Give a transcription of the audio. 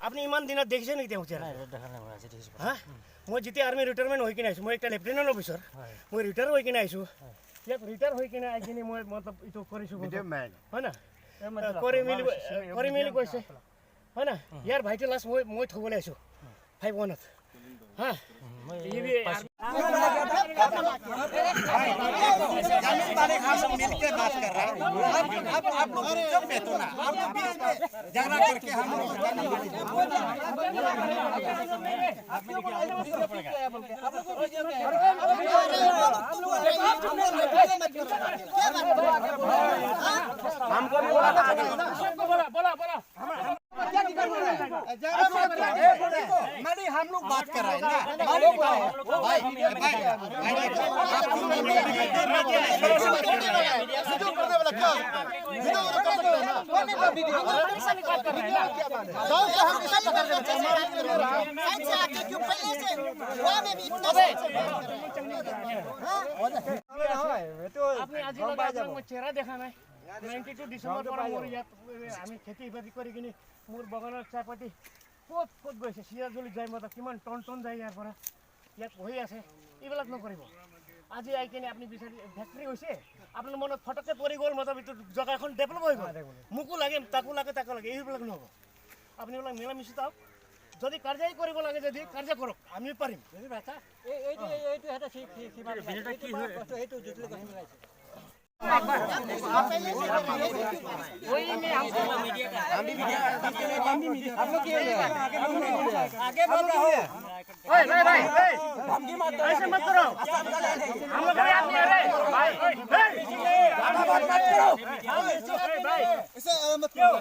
আপনি ইমান দিনত দেখিছে নেকি তেওঁ চেহেৰা হা মই যেতিয়া আৰ্মি ৰিটায়াৰমেণ্ট হৈ কিনে আহিছোঁ মই একটা লেফটেনেণ্ট অফিচাৰ মই ৰিটায়াৰ হৈ কিনে আহিছোঁ ইয়াত ৰিটায়াৰ হৈ কিনে আহি কিনে মই মতলব এইটো কৰিছোঁ হয় না কৰি মেলি কৈছে হয় না ইয়াৰ ভাইটি লাষ্ট মই থ'বলৈ আহিছোঁ 5-1 হা मिलकर बात कर रहा है अब आप लोग चुप बैठो ना आप लोग बीच में झगड़ा करके हम लोग हमको बोला नहीं हम लोग बात कर रहे हैं चेहरा देखा ना 92 डिसेम्बर मोर आमी खेती बाती करी किने मोर बगाনৰ চাহপাতি ক'ত গৈছে সিৰাজুলি যাই মত কিমান টন যায় ইয়াৰ পৰা ইয়াত হৈ আছে এইবিলাক নকৰিব আজি আই কিনে আপুনি বিচাৰি ফেক্টৰী হৈছে আপোনাৰ মনত ফটকে পৰি গ'ল মত জগাখন ডেভেলপ হৈ গ'ল মুকু লাগে তাকো লাগে এইবিলাক নহব আপুনি ওলা মেলা মিছি তাওক যদি কাৰ্যই কৰিব লাগে যদি কাৰ্য কৰক আমি পাৰিম যদি ভাষা এইটো এটা সীমা এইটো জুটলে কথা মিলাইছে आगे बोल रहा हूँ भाई ऐसे मत करो हम लोग आदमी है भाई मत करो ऐसे मत करो